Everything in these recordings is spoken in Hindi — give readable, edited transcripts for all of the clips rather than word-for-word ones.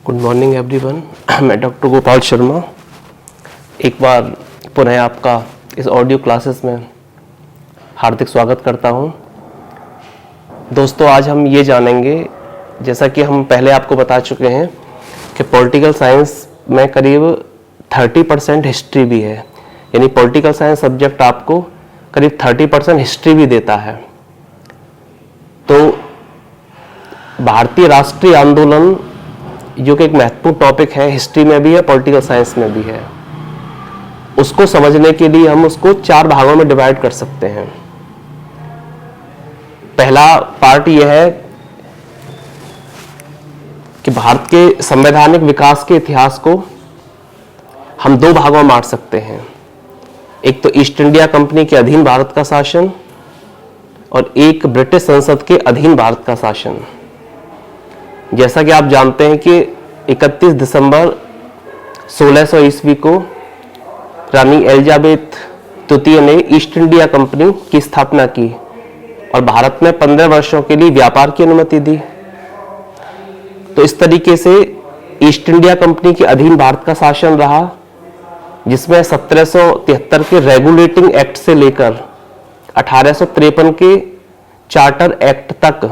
Good morning everyone. मैं डॉक्टर गोपाल शर्मा एक बार पुनः आपका इस ऑडियो क्लासेस में हार्दिक स्वागत करता हूं। दोस्तों, आज हम ये जानेंगे, जैसा कि हम पहले आपको बता चुके हैं कि पॉलिटिकल साइंस में करीब 30% हिस्ट्री भी है, यानी पॉलिटिकल साइंस सब्जेक्ट आपको करीब 30% हिस्ट्री भी देता है। तो भारतीय राष्ट्रीय आंदोलन जो कि एक महत्वपूर्ण टॉपिक है, हिस्ट्री में भी है, पॉलिटिकल साइंस में भी है, उसको समझने के लिए हम उसको 4 भागों में डिवाइड कर सकते हैं। पहला पार्ट यह है कि भारत के संवैधानिक विकास के इतिहास को हम 2 भागों में बांट सकते हैं। एक तो ईस्ट इंडिया कंपनी के अधीन भारत का शासन और एक ब्रिटिश संसद के अधीन भारत का शासन। जैसा कि आप जानते हैं कि 31 दिसंबर 1600 ईस्वी को रानी एलिजाबेथ द्वितीय ने ईस्ट इंडिया कंपनी की स्थापना की और भारत में 15 वर्षों के लिए व्यापार की अनुमति दी। तो इस तरीके से ईस्ट इंडिया कंपनी के अधीन भारत का शासन रहा, जिसमें 1773 के रेगुलेटिंग एक्ट से लेकर 1853 के चार्टर एक्ट तक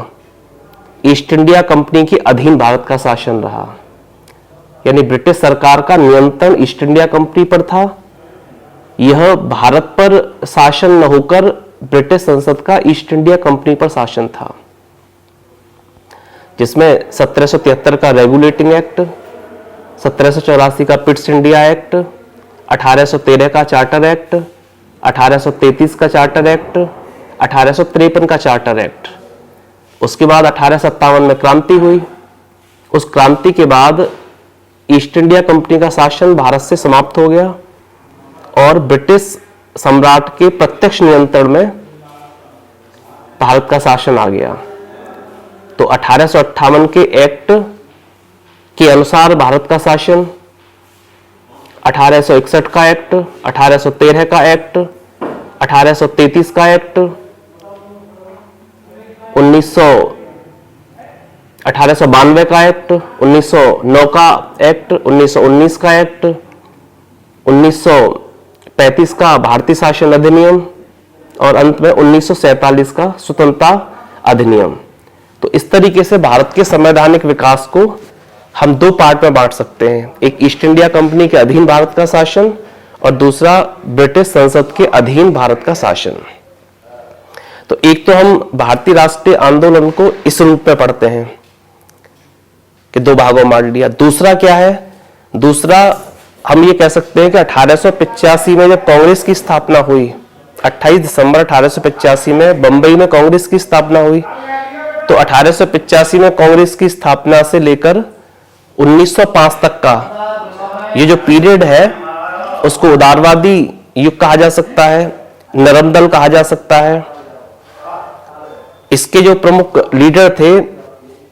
ईस्ट इंडिया कंपनी के अधीन भारत का शासन रहा। यानी ब्रिटिश सरकार का नियंत्रण ईस्ट इंडिया कंपनी पर था। यह भारत पर शासन न होकर ब्रिटिश संसद का ईस्ट इंडिया कंपनी पर शासन था, जिसमें 1773 का रेगुलेटिंग एक्ट, 1784 का पिट्स इंडिया एक्ट, 1813 का चार्टर एक्ट, 1833 का चार्टर एक्ट, 1853 का चार्टर एक्ट। उसके बाद 1857 में क्रांति हुई। उस क्रांति के बाद ईस्ट इंडिया कंपनी का शासन भारत से समाप्त हो गया और ब्रिटिश सम्राट के प्रत्यक्ष नियंत्रण में भारत का शासन आ गया। तो 1858 के एक्ट के अनुसार भारत का शासन, 1861 का एक्ट, 1813 का एक्ट, 1833 का एक्ट, 1892 का एक्ट, 1909 का एक्ट, 1919 का एक्ट, 1935 का भारतीय शासन अधिनियम और अंत में 1947 का स्वतंत्रता अधिनियम। तो इस तरीके से भारत के संवैधानिक विकास को हम 2 पार्ट में बांट सकते हैं, एक ईस्ट इंडिया कंपनी के अधीन भारत का शासन और दूसरा ब्रिटिश संसद के अधीन भारत का शासन। तो एक तो हम भारतीय राष्ट्रीय आंदोलन को इस रूप में पढ़ते हैं कि 2 भागों में बांट लिया। दूसरा क्या है? दूसरा हम ये कह सकते हैं कि 1885 में जब कांग्रेस की स्थापना हुई, 28 दिसंबर 1885 में बंबई में कांग्रेस की स्थापना हुई। तो 1885 में कांग्रेस की स्थापना से लेकर 1905 तक का ये जो पीरियड है, उसको उदारवादी युग कहा जा सकता है, नरम दल कहा जा सकता है। इसके जो प्रमुख लीडर थे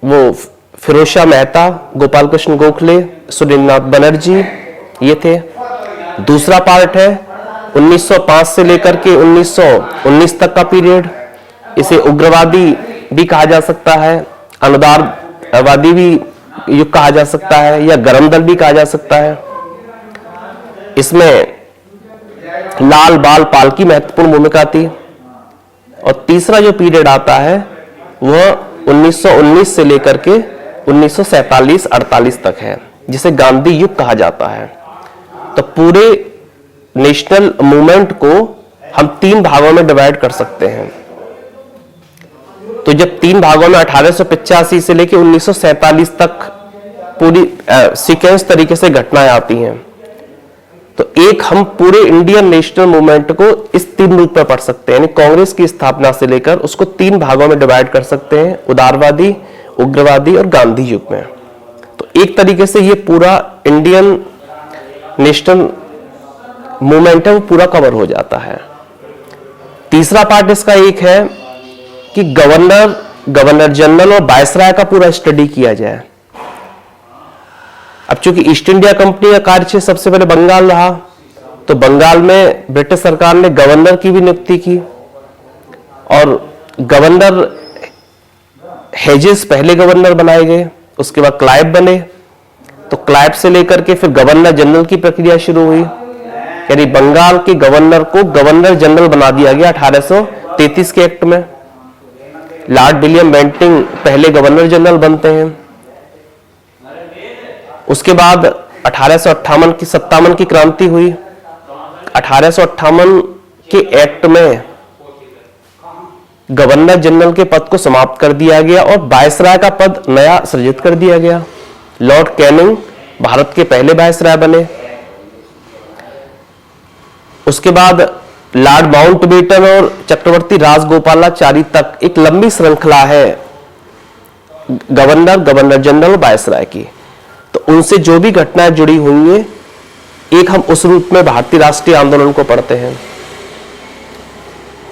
वो फिरोज शाह मेहता, गोपाल कृष्ण गोखले, सुरेंद्रनाथ बनर्जी, ये थे। दूसरा पार्ट है 1905 से लेकर के 1919 तक का पीरियड। इसे उग्रवादी भी कहा जा सकता है, अनुदारवादी भी युग कहा जा सकता है या गरम दल भी कहा जा सकता है। इसमें लाल बाल पाल की महत्वपूर्ण भूमिका थी। और तीसरा जो पीरियड आता है वह 1919 से लेकर के 1947-48 तक है, जिसे गांधी युग कहा जाता है। तो पूरे नेशनल मूवमेंट को हम 3 भागों में डिवाइड कर सकते हैं। तो जब 3 भागों में 1885 से लेकर 1947 तक पूरी सीक्वेंस तरीके से घटनाएं आती हैं, तो एक हम पूरे इंडियन नेशनल मूवमेंट को इस 3 रूप में पढ़ सकते हैं। यानी कांग्रेस की स्थापना से लेकर उसको 3 भागों में डिवाइड कर सकते हैं, उदारवादी, उग्रवादी और गांधी युग में। तो एक तरीके से ये पूरा इंडियन नेशनल मूवमेंट है, वो पूरा कवर हो जाता है। तीसरा पार्ट इसका एक है कि गवर्नर जनरल और वायसराय का पूरा स्टडी किया जाए। अब चूंकि ईस्ट इंडिया कंपनी का कार्यक्षेत्र सबसे पहले बंगाल रहा, तो बंगाल में ब्रिटिश सरकार ने गवर्नर की भी नियुक्ति की और गवर्नर हेजेस पहले गवर्नर बनाए गए, उसके बाद क्लाइव बने। तो क्लाइव से लेकर के फिर गवर्नर जनरल की प्रक्रिया शुरू हुई, यानी बंगाल के गवर्नर को गवर्नर जनरल बना दिया गया 1833 के एक्ट में। लॉर्ड विलियम बेंटिंग पहले गवर्नर जनरल बनते हैं। उसके बाद 1858 की क्रांति हुई। 1858 के एक्ट में गवर्नर जनरल के पद को समाप्त कर दिया गया और वायसराय का पद नया सृजित कर दिया गया। लॉर्ड कैनिंग भारत के पहले वायसराय बने। उसके बाद लॉर्ड माउंटबेटन और चक्रवर्ती राजगोपालाचारी तक एक लंबी श्रृंखला है गवर्नर, गवर्नर जनरल, वायसराय की। तो उनसे जो भी घटनाएं जुड़ी हुई हैं, एक हम उस रूप में भारतीय राष्ट्रीय आंदोलन को पढ़ते हैं।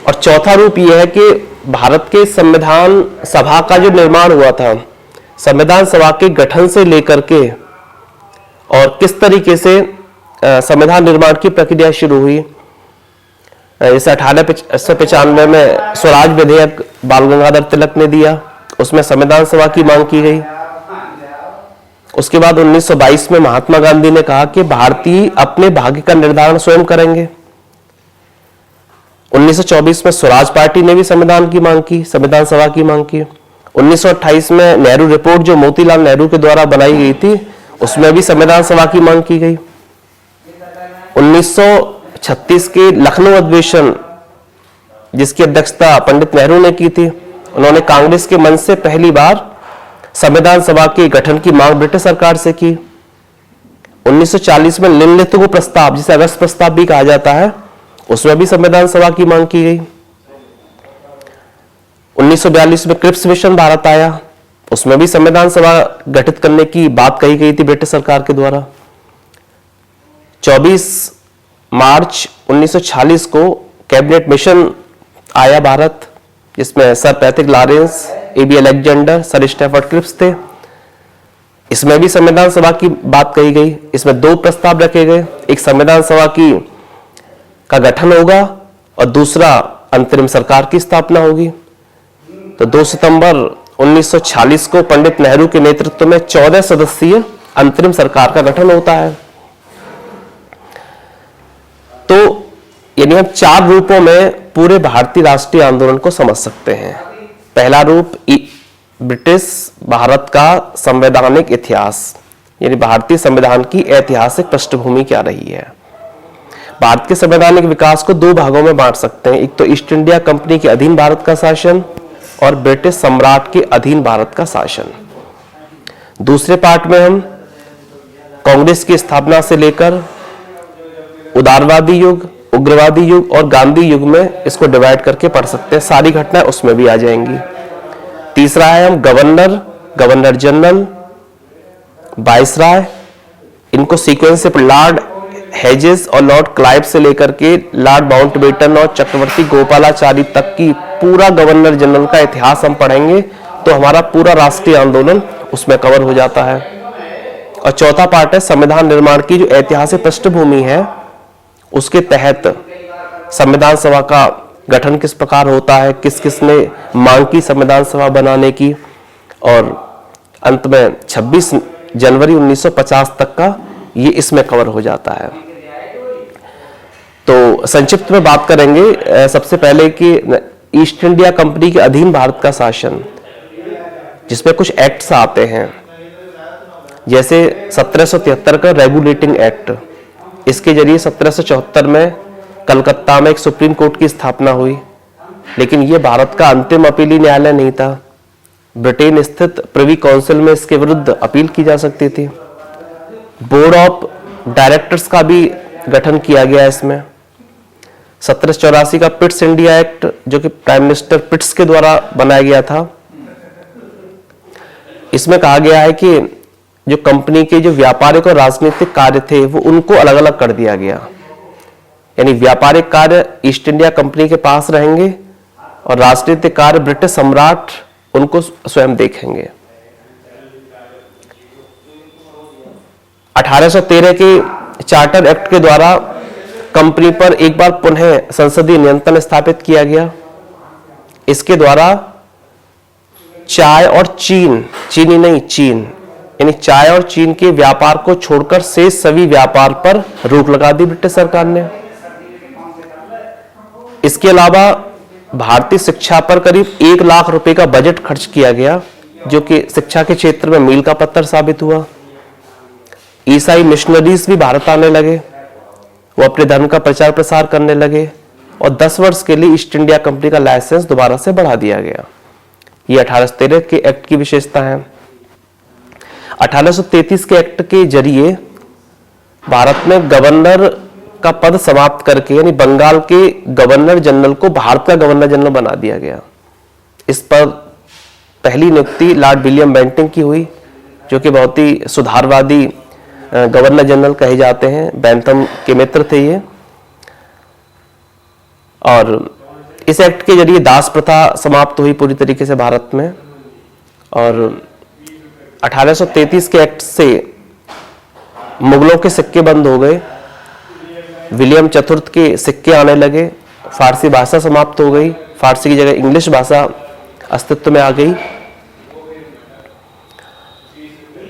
और चौथा रूप यह है कि भारत के संविधान सभा का जो निर्माण हुआ था, संविधान सभा के गठन से लेकर के और किस तरीके से संविधान निर्माण की प्रक्रिया शुरू हुई। जैसे 1895 में स्वराज विधेयक बाल गंगाधर तिलक ने दिया, उसमें संविधान सभा की मांग की गई। उसके बाद 1922 में महात्मा गांधी ने कहा कि भारतीय अपने भाग्य का निर्धारण स्वयं करेंगे। 1924 में स्वराज पार्टी ने भी संविधान की मांग की, संविधान सभा की मांग की। 1928 में नेहरू रिपोर्ट जो मोतीलाल नेहरू के द्वारा बनाई गई थी, उसमें भी संविधान सभा की मांग की गई। 1936 के लखनऊ अधिवेशन, जिसकी अध्यक्षता पंडित नेहरू ने की थी, उन्होंने कांग्रेस के मंच से पहली बार संविधान सभा के गठन की मांग ब्रिटिश सरकार से की। 1940 में निम्नलिखित प्रस्ताव, जिसे अगस्त प्रस्ताव भी कहा जाता है, उसमें भी संविधान सभा की मांग की गई। 1942 में क्रिप्स मिशन भारत आया, उसमें भी संविधान सभा गठित करने की बात कही गई थी ब्रिटिश सरकार के द्वारा। 24 मार्च 1946 को कैबिनेट मिशन आया भारत, जिसमें sir Patrick Lawrence, A B Alexander, sir Stafford Cripps थे। इसमें भी संविधान सभा की बात कही गई। इसमें दो प्रस्ताव रखे गए, एक संविधान सभा का गठन होगा और दूसरा अंतरिम सरकार की स्थापना होगी। तो 2 सितंबर 1946 को पंडित नेहरू के नेतृत्व में 14 सदस्यीय अंतरिम सरकार का गठन होता है। तो यानी हम 4 रूपों में पूरे भारतीय राष्ट्रीय आंदोलन को समझ सकते हैं। पहला रूप ब्रिटिश भारत का संवैधानिक इतिहास, यानी भारतीय संविधान की ऐतिहासिक पृष्ठभूमि क्या रही है। भारत के संवैधानिक विकास को 2 भागों में बांट सकते हैं, एक तो ईस्ट इंडिया कंपनी के अधीन भारत का शासन और ब्रिटिश सम्राट के अधीन भारत का शासन। दूसरे पार्ट में हम कांग्रेस की स्थापना से लेकर उदारवादी युग, उग्रवादी युग और गांधी युग में इसको डिवाइड करके पढ़ सकते हैं, सारी घटनाएं उसमें भी आ जाएंगी। तीसरा है हम गवर्नर, गवर्नर जनरल, वायसराय, इनको सीक्वेंस से लॉर्ड हेजेस और लॉर्ड क्लाइव से लेकर के लॉर्ड माउंटबेटन और चक्रवर्ती गोपालाचारी तक की पूरा गवर्नर जनरल का इतिहास हम पढ़ेंगे तो हमारा पूरा राष्ट्रीय आंदोलन उसमें कवर हो जाता है। और चौथा पार्ट है संविधान निर्माण की जो ऐतिहासिक पृष्ठभूमि है, उसके तहत संविधान सभा का गठन किस प्रकार होता है, किस किस ने मांग की संविधान सभा बनाने की, और अंत में 26 जनवरी 1950 तक का ये इसमें कवर हो जाता है। तो संक्षिप्त में बात करेंगे सबसे पहले कि ईस्ट इंडिया कंपनी के अधीन भारत का शासन, जिसमें कुछ एक्ट्स आते हैं, जैसे 1773 का रेगुलेटिंग एक्ट। इसके जरिए 1774 में कलकत्ता में एक सुप्रीम कोर्ट की स्थापना हुई, लेकिन यह भारत का अंतिम अपीली न्यायालय नहीं था। ब्रिटेन स्थित प्रिवी काउंसिल में इसके विरुद्ध अपील की जा सकती थी। बोर्ड ऑफ डायरेक्टर्स का भी गठन किया गया इसमें। 1784 का पिट्स इंडिया एक्ट, जो कि प्राइम मिनिस्टर पिट्स के द्वारा बनाया गया था, इसमें कहा गया है कि जो कंपनी के जो व्यापारिक और राजनीतिक कार्य थे वो उनको अलग अलग कर दिया गया, यानी व्यापारिक कार्य ईस्ट इंडिया कंपनी के पास रहेंगे और राजनीतिक कार्य ब्रिटिश सम्राट उनको स्वयं देखेंगे। 1813 के चार्टर एक्ट के द्वारा कंपनी पर एक बार पुनः संसदीय नियंत्रण स्थापित किया गया। इसके द्वारा चाय और चीनी नहीं चीन, यानी चाय और चीन के व्यापार को छोड़कर शेष सभी व्यापार पर रोक लगा दी ब्रिटिश सरकार ने। इसके अलावा भारतीय शिक्षा पर करीब 1 लाख रुपए का बजट खर्च किया गया, जो कि शिक्षा के क्षेत्र में मील का पत्थर साबित हुआ। ईसाई मिशनरीज भी भारत आने लगे, वो अपने धर्म का प्रचार प्रसार करने लगे और 10 वर्ष के लिए ईस्ट इंडिया कंपनी का लाइसेंस दोबारा से बढ़ा दिया गया। ये 1813 के एक्ट की विशेषता है। 1833 के एक्ट के जरिए भारत में गवर्नर का पद समाप्त करके, यानी बंगाल के गवर्नर जनरल को भारत का गवर्नर जनरल बना दिया गया। इस पर पहली नियुक्ति लॉर्ड विलियम बेंटिंग की हुई, जो कि बहुत ही सुधारवादी गवर्नर जनरल कहे जाते हैं। बैंथम के मित्र थे ये। और इस एक्ट के जरिए दास प्रथा समाप्त हुई पूरी तरीके से भारत में। और 1833 के एक्ट से मुगलों के सिक्के बंद हो गए, विलियम चतुर्थ के सिक्के आने लगे, फारसी भाषा समाप्त हो गई, फारसी की जगह इंग्लिश भाषा अस्तित्व में आ गई।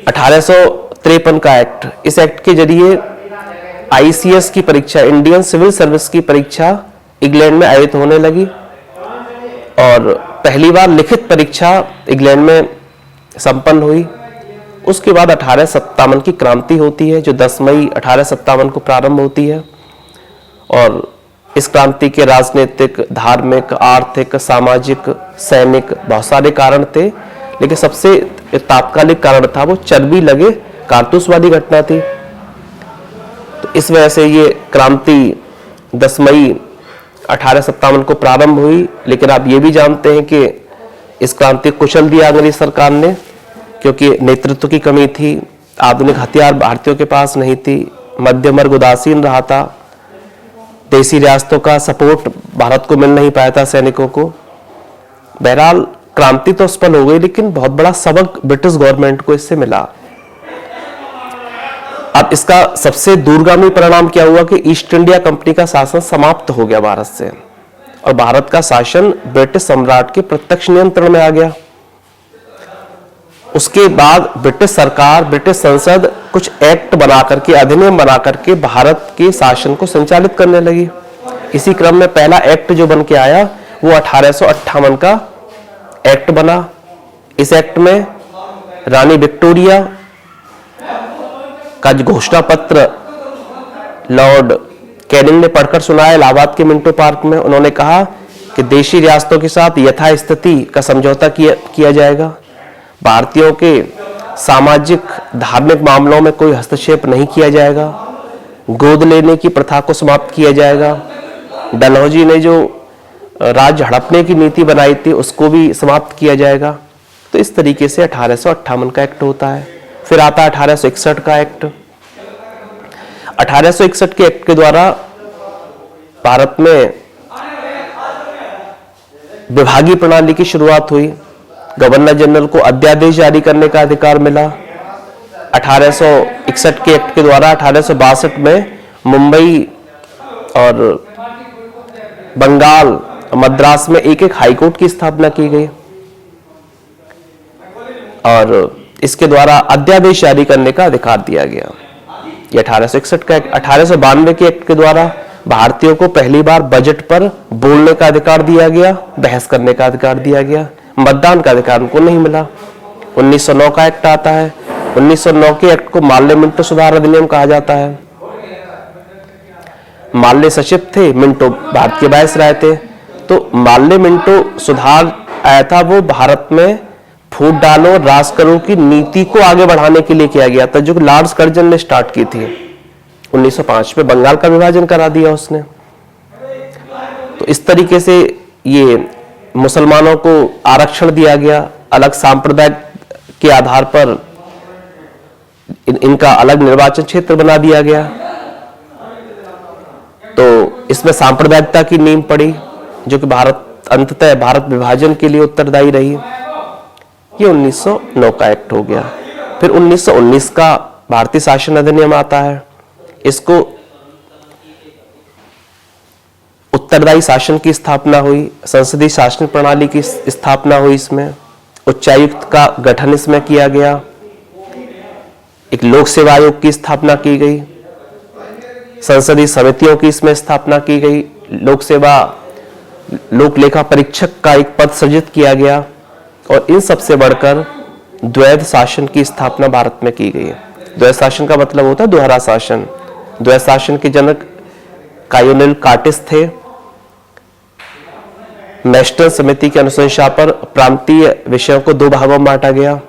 1853 का एक्ट, इस एक्ट के जरिए आईसीएस की परीक्षा, इंडियन सिविल सर्विस की परीक्षा इंग्लैंड में आयोजित होने लगी और पहली बार लिखित परीक्षा इंग्लैंड में संपन्न हुई। उसके बाद 1857 की क्रांति होती है, जो 10 मई 1857 को प्रारंभ होती है। और इस क्रांति के राजनीतिक, धार्मिक, आर्थिक, सामाजिक, सैनिक बहुत सारे कारण थे, लेकिन सबसे तात्कालिक कारण था वो चर्बी लगे कारतूसवादी घटना थी। तो इस वजह से ये क्रांति 10 मई 1857 को प्रारंभ हुई। लेकिन आप ये भी जानते हैं कि इस क्रांति को कुचल दिया अंग्रेज सरकार ने, क्योंकि नेतृत्व की कमी थी, आधुनिक हथियार भारतीयों के पास नहीं थी, मध्यम वर्ग उदासीन रहा था, देसी रियासतों का सपोर्ट भारत को मिल नहीं पाया था सैनिकों को। बहरहाल क्रांति तो सफल हो गई, लेकिन बहुत बड़ा सबक ब्रिटिश गवर्नमेंट को इससे मिला। अब इसका सबसे दूरगामी परिणाम क्या हुआ कि ईस्ट इंडिया कंपनी का शासन समाप्त हो गया भारत से, और भारत का शासन ब्रिटिश सम्राट के प्रत्यक्ष नियंत्रण में आ गया। उसके बाद ब्रिटिश सरकार, ब्रिटिश संसद कुछ एक्ट बना करके, अधिनियम बना करके भारत के शासन को संचालित करने लगी। इसी क्रम में पहला एक्ट जो बन के आया वो 1858 का एक्ट बना। इस एक्ट में रानी विक्टोरिया का घोषणा पत्र लॉर्ड कैनिंग ने पढ़कर सुनाया इलाहाबाद के मिंटो पार्क में। उन्होंने कहा कि देशी रियासतों के साथ यथास्थिति का समझौता किया जाएगा, भारतीयों के सामाजिक धार्मिक मामलों में कोई हस्तक्षेप नहीं किया जाएगा, गोद लेने की प्रथा को समाप्त किया जाएगा, डलहौजी ने जो राज्य हड़पने की नीति बनाई थी उसको भी समाप्त किया जाएगा। तो इस तरीके से 1858 का एक्ट होता है। फिर आता है 1861 का एक्ट। 1861 के एक्ट के द्वारा भारत में विभागीय प्रणाली की शुरुआत हुई। गवर्नर जनरल को अध्यादेश जारी करने का अधिकार मिला। 1861 के एक्ट के द्वारा 1862 में मुंबई और बंगाल, मद्रास में एक एक हाईकोर्ट की स्थापना की गई और इसके द्वारा अध्यादेश जारी करने का अधिकार दिया गया। ये 1861 का एक्ट। 1892 के एक्ट के द्वारा भारतीयों को पहली बार बजट पर बोलने का अधिकार दिया गया, बहस करने का अधिकार दिया गया, मतदान का अधिकार उनको नहीं मिला। 1909 का एक्ट आता है। 1909 के एक्ट को माल्य मिंटो सुधार अधिनियम कहा जाता है। माल्य सचिव थे, मिंटो भारत के वायसराय थे। तो माल्य मिंटो सुधार आया था, वो भारत में फूट डालो राज करो की नीति को आगे बढ़ाने के लिए किया गया था, जो लॉर्ड कर्जन ने स्टार्ट की थी। 1905 में बंगाल का विभाजन करा दिया उसने। तो इस तरीके से ये मुसलमानों को आरक्षण दिया गया, अलग सांप्रदाय के आधार पर इनका अलग निर्वाचन क्षेत्र बना दिया गया। तो इसमें सांप्रदायिकता की नींव पड़ी, जो कि अंततः भारत विभाजन के लिए उत्तरदायी रही। ये 1909 का एक्ट हो गया। फिर 1919 का भारतीय शासन अधिनियम आता है। इसको उत्तरदायी शासन की स्थापना हुई, संसदीय शासन प्रणाली की स्थापना हुई, इसमें उच्चायुक्त का गठन इसमें किया गया। एक लोक सेवा आयोग की स्थापना की गई, संसदीय समितियों की इसमें स्थापना की गई, लोक सेवा लोक लेखा परीक्षक का एक पद सृजित किया गया और इन सबसे बढ़कर द्वैध शासन की स्थापना भारत में की गई है। द्वैध शासन का मतलब होता है दोहरा शासन। द्वैध शासन के जनक कायोनिल कार्टिस थे। मैस्टर समिति की अनुशंसा पर प्रांतीय विषयों को दो भागों में बांटा गया,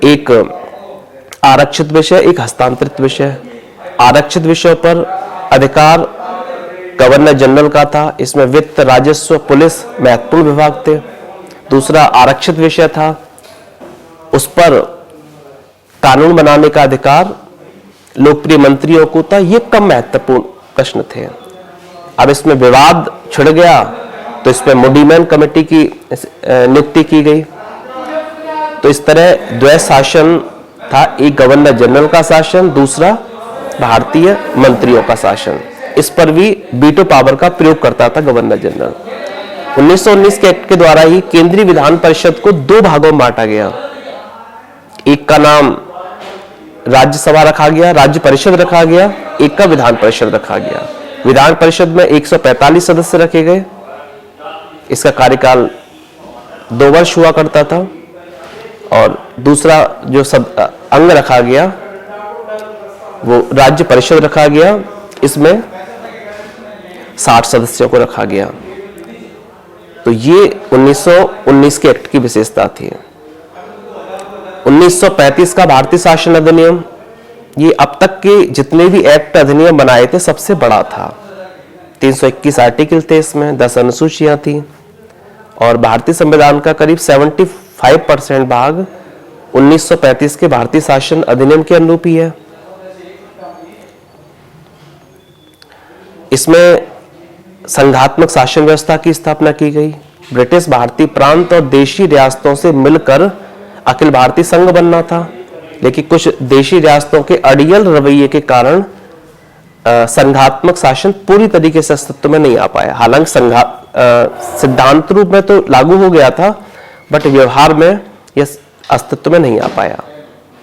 एक आरक्षित विषय, एक हस्तांतरित विषय। आरक्षित विषयों पर अधिकार गवर्नर जनरल का था, इसमें वित्त, राजस्व, पुलिस महत्वपूर्ण विभाग थे। दूसरा आरक्षित विषय था, उस पर कानून बनाने का अधिकार लोकप्रिय मंत्रियों को था। ये कम महत्वपूर्ण प्रश्न थे। अब इसमें विवाद छिड़ गया तो इसमें मुडीमैन कमेटी की नियुक्ति की गई। तो इस तरह द्वैध शासन था, एक गवर्नर जनरल का शासन, दूसरा भारतीय मंत्रियों का शासन। इस पर भी वीटो पावर का प्रयोग करता था गवर्नर जनरल। 1919 के एक्ट के द्वारा ही केंद्रीय विधान परिषद को दो भागों में बांटा गया। एक का नाम राज्यसभा रखा गया, राज्य परिषद रखा गया, एक का विधान परिषद रखा गया। विधान परिषद में 145 सदस्य रखे गए। इसका कार्यकाल 2 वर्ष हुआ करता था। और दूसरा जो अंग रखा गया वो राज्य परिषद रखा गया, इसमें 60 सदस्यों को रखा गया। तो ये 1919 के एक्ट की विशेषता थी। 1935 का भारतीय शासन अधिनियम, ये अब तक के जितने भी एक्ट अधिनियम बनाए थे सबसे बड़ा था। 321 आर्टिकल थे इसमें, 10 अनुसूचियां थी और भारतीय संविधान का करीब 75% भाग 1935 के भारतीय शासन अधिनियम के अनुरूप ही है। इसमें संघात्मक शासन व्यवस्था की स्थापना की गई। ब्रिटिश भारतीय प्रांत और देशी रियासतों से मिलकर अखिल भारतीय संघ बनना था, लेकिन कुछ देशी रियासतों के अड़ियल रवैये के कारण संघात्मक शासन पूरी तरीके से अस्तित्व में नहीं आ पाया। हालांकि सिद्धांत रूप में तो लागू हो गया था, बट व्यवहार में यह अस्तित्व में नहीं आ पाया।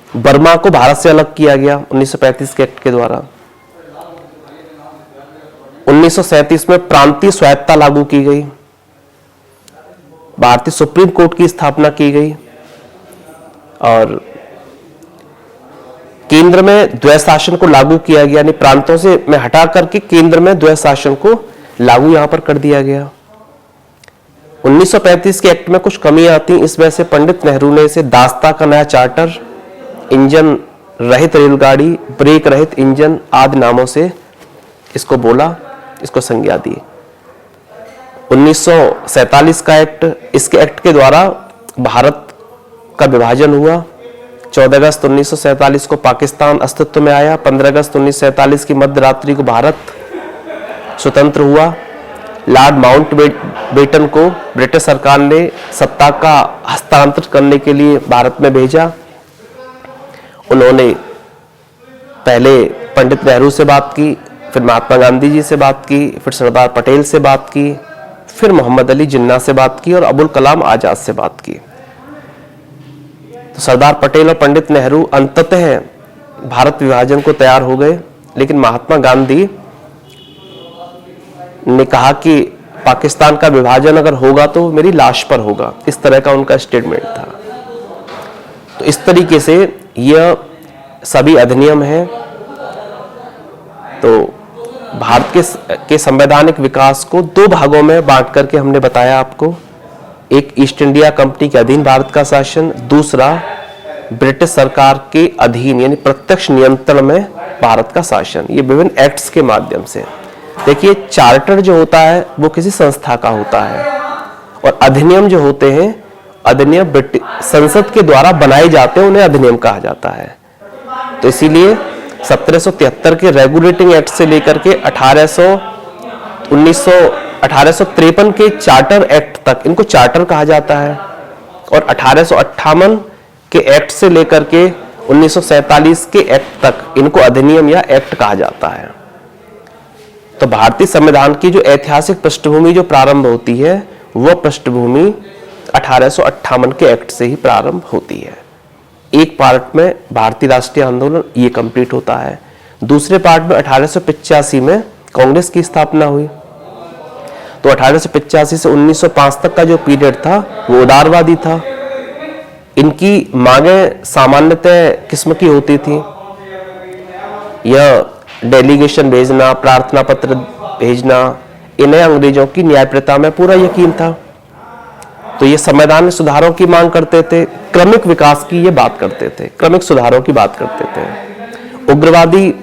बर्मा को भारत से अलग किया गया 1935 के एक्ट के द्वारा। 1937 में प्रांतीय स्वायत्तता लागू की गई। भारतीय सुप्रीम कोर्ट की स्थापना की गई और केंद्र में द्वैध शासन को लागू किया गया, यानी प्रांतों से में हटा करके केंद्र में द्वैध शासन को लागू यहां पर कर दिया गया। 1935 के एक्ट में कुछ कमियां आती, इस वजह से पंडित नेहरू ने इसे दास्ता का नया चार्टर, इंजन रहित रेलगाड़ी, ब्रेक रहित इंजन आदि नामों से इसको बोला, इसको संज्ञा दी। 1947 का एक्ट, इसके एक्ट के द्वारा भारत का विभाजन हुआ। 14 अगस्त 1947 को पाकिस्तान अस्तित्व में आया। 15 अगस्त 1947 की मध्य रात्रि को भारत स्वतंत्र हुआ। लॉर्ड माउंटबेटन को ब्रिटिश सरकार ने सत्ता का हस्तांतरण करने के लिए भारत में भेजा। उन्होंने पहले पंडित नेहरू से बात की, फिर महात्मा गांधी जी से बात की, फिर सरदार पटेल से बात की, फिर मोहम्मद अली जिन्ना से बात की और अबुल कलाम आजाद से बात की। तो सरदार पटेल और पंडित नेहरू अंततः भारत विभाजन को तैयार हो गए, लेकिन महात्मा गांधी ने कहा कि पाकिस्तान का विभाजन अगर होगा तो मेरी लाश पर होगा, इस तरह का उनका स्टेटमेंट था। तो इस तरीके से यह सभी अधिनियम हैं। तो भारत के संवैधानिक विकास को दो भागों में बांट करके हमने बताया आपको। एक ईस्ट इंडिया कंपनी के अधीन भारत का शासन, दूसरा ब्रिटिश सरकार के अधीन यानी प्रत्यक्ष नियंत्रण में भारत का शासन, ये विभिन्न एक्ट्स के माध्यम से। देखिए, चार्टर जो होता है वो किसी संस्था का होता है और अधिनियम जो होते हैं, अधिनियम संसद के द्वारा बनाए जाते हैं, उन्हें अधिनियम कहा जाता है। तो इसीलिए 1773 के रेगुलेटिंग एक्ट से लेकर के 1853 के चार्टर एक्ट तक इनको चार्टर कहा जाता है और 1858 के एक्ट से लेकर के 1947 के एक्ट तक इनको अधिनियम या एक्ट कहा जाता है। तो भारतीय संविधान की जो ऐतिहासिक पृष्ठभूमि जो प्रारंभ होती है, वह पृष्ठभूमि 1858 के एक्ट से ही प्रारंभ होती है। एक पार्ट में भारतीय राष्ट्रीय आंदोलन ये कंप्लीट होता है। दूसरे पार्ट में 1885 में कांग्रेस की स्थापना हुई। तो 1885 से 1905 तक का जो पीरियड था वो उदारवादी था। इनकी मांगें सामान्यतः किस्म की होती थी। यह डेलीगेशन भेजना, प्रार्थना पत्र भेजना, इन्हें अंग्रेजों की न्यायप्रथा में पूरा यकीन था। तो ये संवैधानिक सुधारों की मांग करते थे, क्रमिक विकास की ये बात करते थे, क्रमिक सुधारों की बात करते थे। उग्रवादी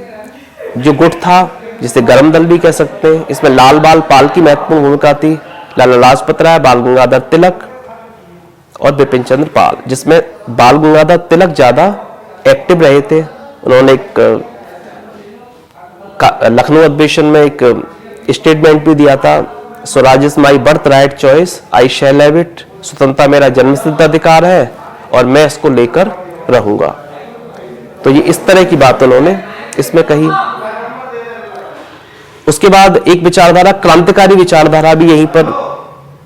जो गुट था, जिसे गरम दल भी कह सकते हैं, इसमें लाल बाल पाल की महत्वपूर्ण भूमिका थी। लाला लाजपत राय, बाल गंगाधर तिलक और बिपिन चंद्र पाल, जिसमें बाल गंगाधर तिलक ज्यादा एक्टिव रहे थे। उन्होंने एक लखनऊ अधिवेशन में एक स्टेटमेंट भी दिया था, Swaraj is my birth right choice, I shall have it. स्वतंत्रता मेरा जन्मसिद्ध अधिकार है और मैं इसको लेकर रहूंगा। तो ये इस तरह की बात उन्होंने इसमें कही। उसके बाद एक विचारधारा, क्रांतिकारी विचारधारा भी यहीं पर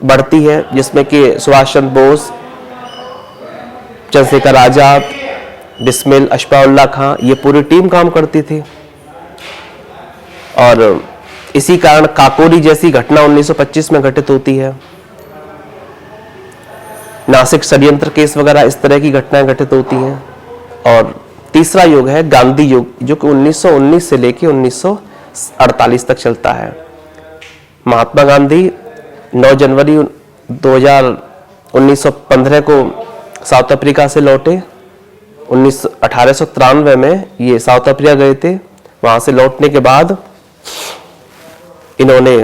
बढ़ती है, जिसमें कि सुभाष चंद्र बोस, चंद्रशेखर आजाद, बिस्मिल, अशफाउल्लाह खां, ये पूरी टीम काम करती थी। और इसी कारण काकोरी जैसी घटना 1925 में घटित होती है। नासिक षड्यंत्र केस वगैरह इस तरह की घटनाएं घटित होती हैं। और तीसरा युग है गांधी युग, जो कि 1919 से लेकर 1948 तक चलता है। महात्मा गांधी 9 जनवरी 1915 को साउथ अफ्रीका से लौटे। 1893 में ये साउथ अफ्रीका गए थे। वहां से लौटने के बाद इन्होंने,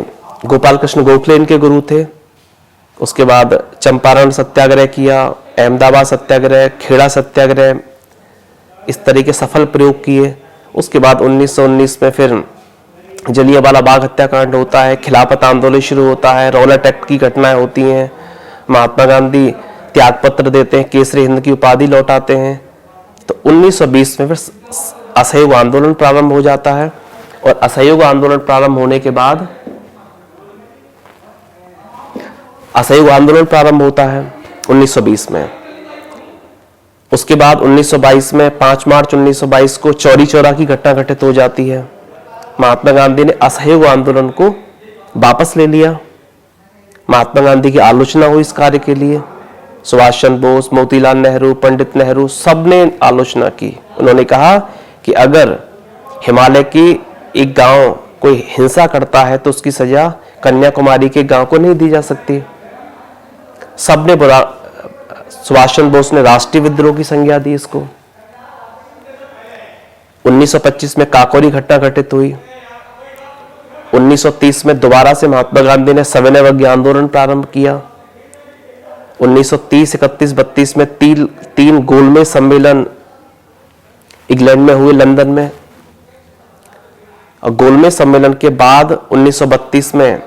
गोपाल कृष्ण गोखले इनके गुरु थे। उसके बाद चंपारण सत्याग्रह किया, अहमदाबाद सत्याग्रह, खेड़ा सत्याग्रह, इस तरह के सफल प्रयोग किए। उसके बाद 1919 में फिर जलियांवाला बाग हत्याकांड होता है, खिलाफत आंदोलन शुरू होता है, रौलट एक्ट की घटनाएं होती हैं। महात्मा गांधी त्यागपत्र देते हैं, केसरी हिंद की उपाधि लौटाते हैं। तो 1920 में फिर असहयोग आंदोलन प्रारंभ हो जाता है। और असहयोग आंदोलन प्रारंभ होने के बाद असहयोग आंदोलन प्रारंभ होता है 1920 में। उसके बाद 1922 में 5 मार्च 1922 को चौरी चौरा की घटना घटित हो जाती है। महात्मा गांधी ने असहयोग आंदोलन को वापस ले लिया। महात्मा गांधी की आलोचना हुई इस कार्य के लिए। सुभाष चंद्र बोस, मोतीलाल नेहरू, पंडित नेहरू, सबने आलोचना की। उन्होंने कहा कि अगर हिमालय की एक गांव कोई हिंसा करता है तो उसकी सजा कन्याकुमारी के गांव को नहीं दी जा सकती। सबने बुरा, सुभाष चंद्र बोस ने राष्ट्रीय विद्रोह की संज्ञा दी इसको। 1925 में काकोरी घटना घटित हुई। 1930 में दोबारा से महात्मा गांधी ने सविनय अवज्ञा आंदोलन प्रारंभ किया। 1930, 31, 32 में तीन गोलमेज सम्मेलन इंग्लैंड में हुए, लंदन में। और गोलमेज सम्मेलन के बाद 1932 में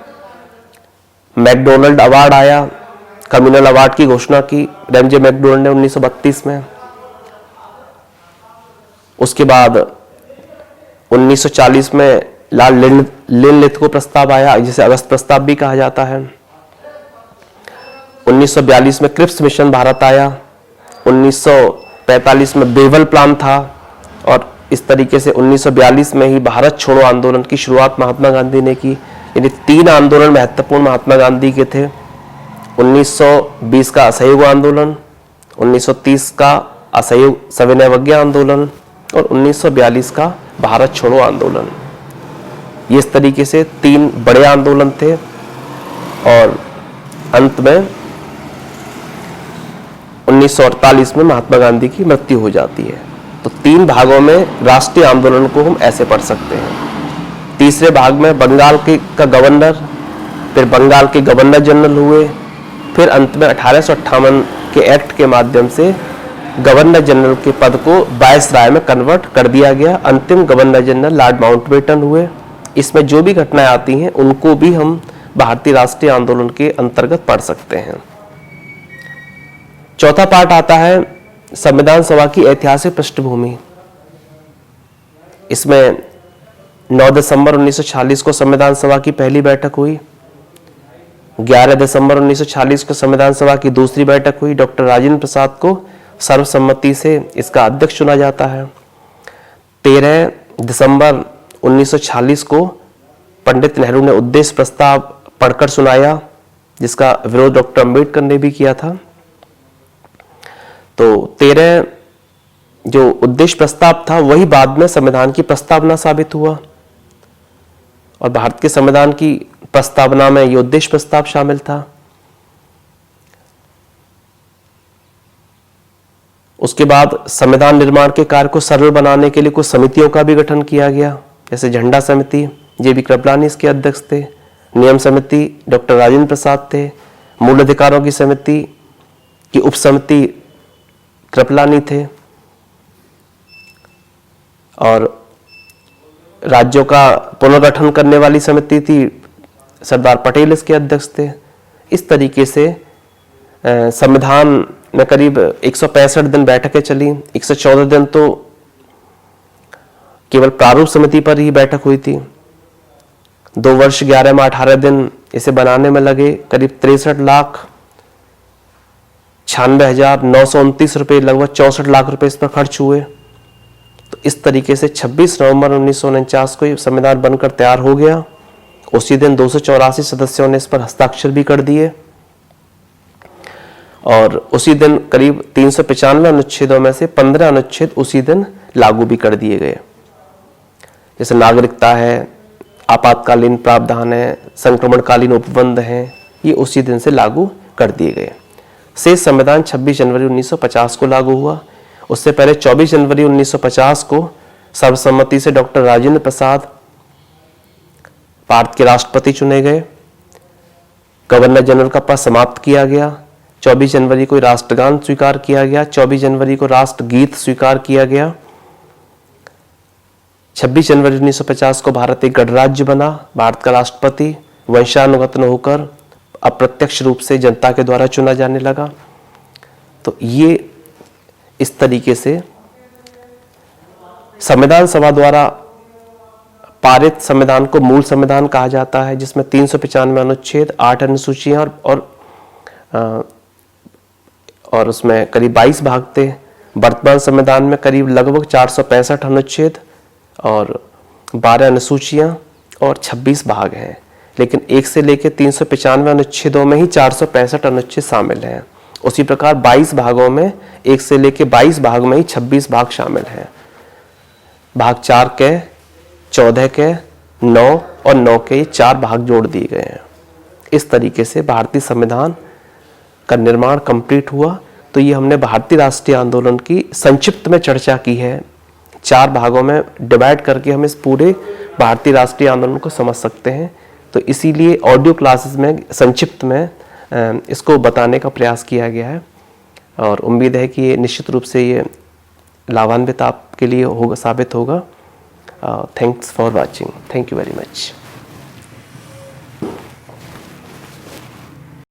मैकडोनल्ड अवार्ड आया, कम्युनल अवार्ड की घोषणा की रैमजे मैकडोनल्ड ने 1932 में। उसके बाद 1940 में लाल लिनलिथ को प्रस्ताव आया, जिसे अगस्त प्रस्ताव भी कहा जाता है। 1942 में क्रिप्स मिशन भारत आया। 1945 में बेवल प्लान था। और इस तरीके से 1942 में ही भारत छोड़ो आंदोलन की शुरुआत महात्मा गांधी ने की। यानी 3 आंदोलन महत्वपूर्ण महात्मा गांधी के थे। 1920 का असहयोग आंदोलन, 1930 का असहयोग सविनय अवज्ञा आंदोलन और 1942 का भारत छोड़ो आंदोलन। ये इस तरीके से 3 बड़े आंदोलन थे। और अंत में 1948 में महात्मा गांधी की मृत्यु हो जाती है। तो 3 भागों में राष्ट्रीय आंदोलन को हम ऐसे पढ़ सकते हैं। तीसरे भाग में बंगाल का गवर्नर, फिर बंगाल के गवर्नर जनरल हुए, फिर अंत में 1858 के एक्ट के माध्यम से गवर्नर जनरल के पद को वायसराय में कन्वर्ट कर दिया गया। अंतिम गवर्नर जनरल लॉर्ड माउंटबेटन हुए। इसमें जो भी घटनाएं आती हैं उनको भी हम भारतीय राष्ट्रीय आंदोलन के अंतर्गत पढ़ सकते हैं। चौथा पार्ट आता है संविधान सभा की ऐतिहासिक पृष्ठभूमि। इसमें 9 दिसंबर 1946 को संविधान सभा की पहली बैठक हुई। 11 दिसंबर 1946 को संविधान सभा की दूसरी बैठक हुई। डॉक्टर राजेंद्र प्रसाद को सर्वसम्मति से इसका अध्यक्ष चुना जाता है। 13 दिसंबर 1946 को पंडित नेहरू ने उद्देश्य प्रस्ताव पढ़कर सुनाया, जिसका विरोध डॉक्टर अंबेडकर ने भी किया था। तो 13 जो उद्देश्य प्रस्ताव था वही बाद में संविधान की प्रस्तावना साबित हुआ, और भारत के संविधान की प्रस्तावना में ये उद्देश्य प्रस्ताव शामिल था। उसके बाद संविधान निर्माण के कार्य को सरल बनाने के लिए कुछ समितियों का भी गठन किया गया, जैसे झंडा समिति, जे बी कृपलानी इसके अध्यक्ष थे। नियम समिति डॉक्टर राजेंद्र प्रसाद थे। मूल अधिकारों की समिति की उप समिति कृपलानी थे, और राज्यों का पुनर्गठन करने वाली समिति थी, सरदार पटेल इसके अध्यक्ष थे। इस तरीके से संविधान में करीब 165 दिन बैठकें चली। 114 दिन तो केवल प्रारूप समिति पर ही बैठक हुई थी। 2 वर्ष 11 माह 18 दिन इसे बनाने में लगे। करीब 63,96,929 रुपये, लगभग 64 लाख रुपए इस पर खर्च हुए। तो इस तरीके से 26 नवंबर 1949 को ये संविधान बनकर तैयार हो गया। उसी दिन 284 सदस्यों ने इस पर हस्ताक्षर भी कर दिए, और उसी दिन करीब 395 अनुच्छेदों में से 15 अनुच्छेद उसी दिन लागू भी कर दिए गए, जैसे नागरिकता है, आपातकालीन प्रावधान है, संक्रमणकालीन उपबंध हैं, ये उसी दिन से लागू कर दिए गए। शेष संविधान 26 जनवरी 1950 को लागू हुआ। उससे पहले 24 जनवरी 1950 को सर्वसम्मति से डॉक्टर राजेंद्र प्रसाद भारत के राष्ट्रपति चुने गए। गवर्नर जनरल का पद समाप्त किया गया। 24 जनवरी को राष्ट्रगान स्वीकार किया गया। 24 जनवरी को राष्ट्रगीत स्वीकार किया गया। 26 जनवरी 1950 को भारत एक गणराज्य बना। भारत का राष्ट्रपति वंशानुगत होकर अप्रत्यक्ष रूप से जनता के द्वारा चुना जाने लगा। तो ये इस तरीके से संविधान सभा द्वारा पारित संविधान को मूल संविधान कहा जाता है, जिसमें 395 अनुच्छेद, 8 अनुसूचियां और उसमें करीब 22 भाग थे। वर्तमान संविधान में करीब लगभग 465 अनुच्छेद और 12 अनुसूचियां और 26 भाग हैं, लेकिन 1 से लेकर 395 अनुच्छेदों में ही 465 अनुच्छेद शामिल हैं। उसी प्रकार 22 भागों में 1 से लेकर 22 भाग में ही 26 भाग शामिल हैं। भाग 4 के, 14 के, 9 और 9 के, ये 4 भाग जोड़ दिए गए हैं। इस तरीके से भारतीय संविधान का निर्माण कंप्लीट हुआ। तो ये हमने भारतीय राष्ट्रीय आंदोलन की संक्षिप्त में चर्चा की है। 4 भागों में डिवाइड करके हम इस पूरे भारतीय राष्ट्रीय आंदोलन को समझ सकते हैं। तो इसीलिए ऑडियो क्लासेस में संक्षिप्त में इसको बताने का प्रयास किया गया है, और उम्मीद है कि ये निश्चित रूप से ये लाभान्वित आपके लिए होगा, साबित होगा। Thanks for watching. Thank you very much.